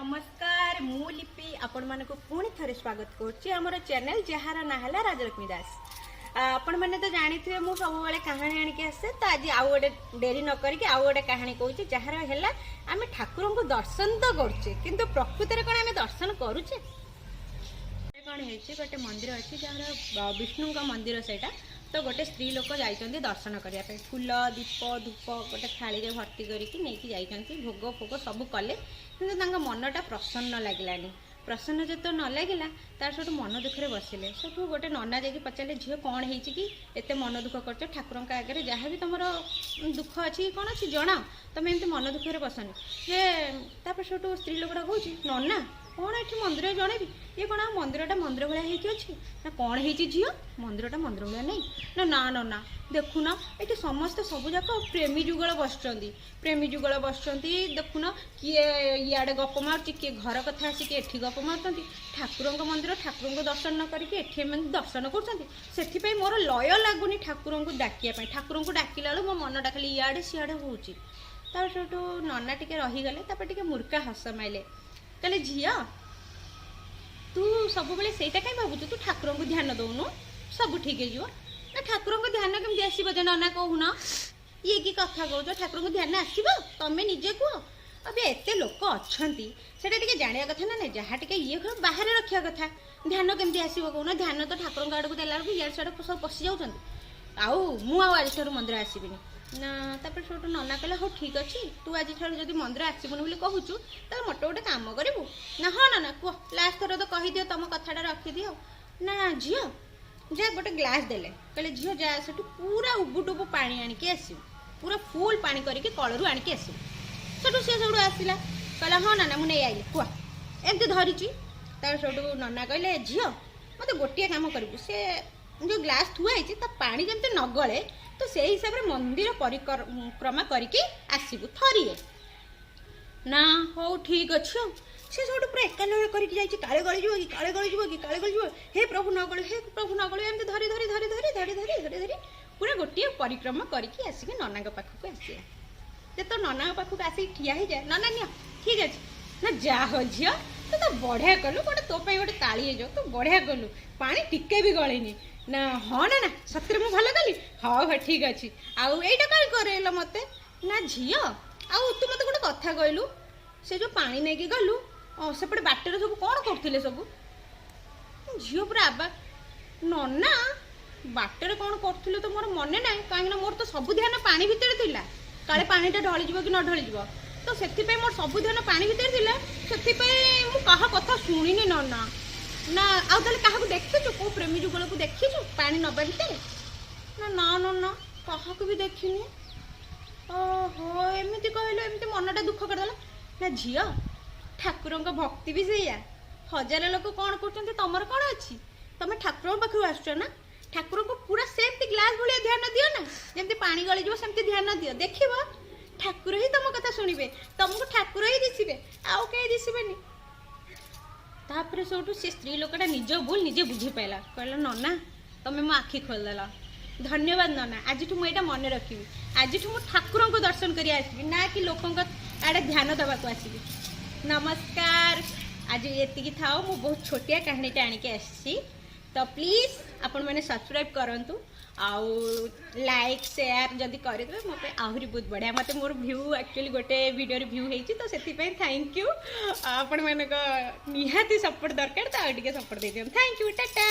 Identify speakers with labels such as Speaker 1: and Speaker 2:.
Speaker 1: नमस्कार मु लिपि आपण मानक पुणी थरे स्वागत करमर चैनल जार ना है राजलक्ष्मी दास। आपण मैंने तो जानी थे मु सब कहानी आणिक आसे तो आज आउ गोटे डेरी न करके आउ गोटे कहानी कहूँ जार है आम ठाकुर को दर्शन तो करुचे किंतु प्रकृति में कौन आम दर्शन करुचे कौन है गोटे मंदिर अच्छी जार विष्णु का मंदिर से तो गोटे स्त्री लोक जाइए दर्शन करने फूल दीप धूप गोटे थाली भर्ती करके भोग फोग सब कले कि मनटा प्रसन्न लगलानी प्रसन्न जो न लगिला तार सब मन दुखे बसिले सब गोटे नना जाकि पचारे झील कौन है कि एत मन दुख कर ठाकुर आगे जहाँ भी तुम दुख अच्छी कौन अच्छी जना तुम एमती मन दुखे बसनी जे सब स्त्री लोकटा कह नना कौन ये मंदिर जनबी ये कौन मंदिरटा मंदिर भाई होती ना कौन है झील मंदिरटा मंदिर भाया नहीं ना ना ना ना देखुन ये समस्ते सबूक प्रेमी जुगल बस देखुन किए इे गप मार किए घर कथा आसिक एठी गप मार ठाकुर मंदिर ठाकुर को दर्शन न करके दर्शन कर मोर लय लगुनि ठाकुर को डाकिया ठाकुर को डाकिला मो मनटा खाली इे सियाड़े हो नना टे रहीगले टे मूर्खा हस माइले कहले झील तू सब से कहीं भावुचु तू ठाकुर को ध्यान दौनु सब ठीक हो ना ठाकुर को ध्यान केमती आसो जे नना कहून ये कि कथा कह ठाकुर को ध्यान आसो तुम्हें निजे कह अब एत लोक अच्छा से जाना कथा ना जहाँ टे ये बाहर रखा कथा ध्यान केमती आसो कहूना ध्यान तो ठाकुर आड़ को देला इे सियाड़े सब पशि जाऊँ आज मंदिर आसबिनी ना तापर सब नना कहला हो ठीक अच्छे तू आज जब मंदिर आसबुनि बोली कहूचु तो मत गोटे काम करू ना हाँ ना ना कह लास्ट थर तो कहीदि तुम कथाटा रखिदि ना झील जा गोटे ग्लास देले कहले झील जा से पूरा उबुटुबु पानी आणिकी आसू पूरा फुल पानी करके कलरू आणिकी आसू से सब आसला कहला हाँ ना ना मुझे आई कह एमती धरीची तार सब नना कहले झील मत गोटे काम करू से जो ग्लास थुआई पानी जमती न गले तो से हिसाब से मंदिर परिक्रमा करके आसबू थरिए ना हो ठीक अच्छे से सब पूरा एकाल करके काले गलीज कि काले गलीज कि काले गलीज हे प्रभु न गलु हे प्रभु न गलु एमती धरी धरी धरी धरी धरी धरी धरी धरी पूरा गोटे परिक्रमा करके आसिक नना पाखक आसला जे तो नना पाखक आसिक ठिया हो जाए नना निया ठीक अच्छे ना जा हो झील तो बढ़िया कलु गोटे तो गोटे ताली जाओ तो बढ़िया कलु पानी टिके भी गलेनी ना हाँ ना ना सतरे मु भल कली हाँ हाँ ठीक अच्छे आउ यहीटा कहीं करेल मत ना झील आउ तू मत गोटे कथा कहलु से जो पानी नहीं गलु सेपटे बाटर सब कौन करते सब झील पूरा आबा नना बाटर कौन करते तो मोर मन ना कहीं मोर तो सब ध्यान पानी भितर थिला काले पानीटा ढली कि न ढली तो से मोर सब ध्यान पानी भितर थिला से कहा कथा शुणिनी नना ना आउ क्या देखीचु कौ प्रेमी जुगल को देखीचु पानी नबा भितर ना ना ना ना क्या भी देखनी ओहो एमती कहलो एमती मनटा दुख करदेला ना झील ठाकुर भक्ति भी सैया हजार लोक कौन कर तुम कौन अच्छी तुम ठाकुर पाखु आस ना ठाकुर को पूरा सेमती ग्लास भाया ध्यान दियो ना जमी पानी गलीज सेमती ध्यान दियो देख ठाकुर ही तुम कथा शुणे तुमको ठाकुर ही दिशे आउ कहीं दिशेनि तापर सब से स्त्री लोकटा निज भूल निजे बुझी पाला कहला नना तुम्हें मो आखि खोलदेल धन्यवाद नना आज मुझे मन रखी आज मु ठाकुर को दर्शन कर आसबि ना कि लोक आड़े ध्यान दबा को आसबि नमस्कार आज ये था मु बहुत छोटिया कहानीटा आणिक आसी तो प्लीज आपण मैंने सब्सक्राइब करूँ आउ लाइक शेयर जदि करदे मत आहरी बहुत बढ़िया मत मोर व्यू एक्चुअली गोटे वीडियो व्यू होती तो से थैंक यू आपण मानक निहाती सपोर्ट दरकार तो आगे सपोर्ट दे दियो थैंक यू टाटा।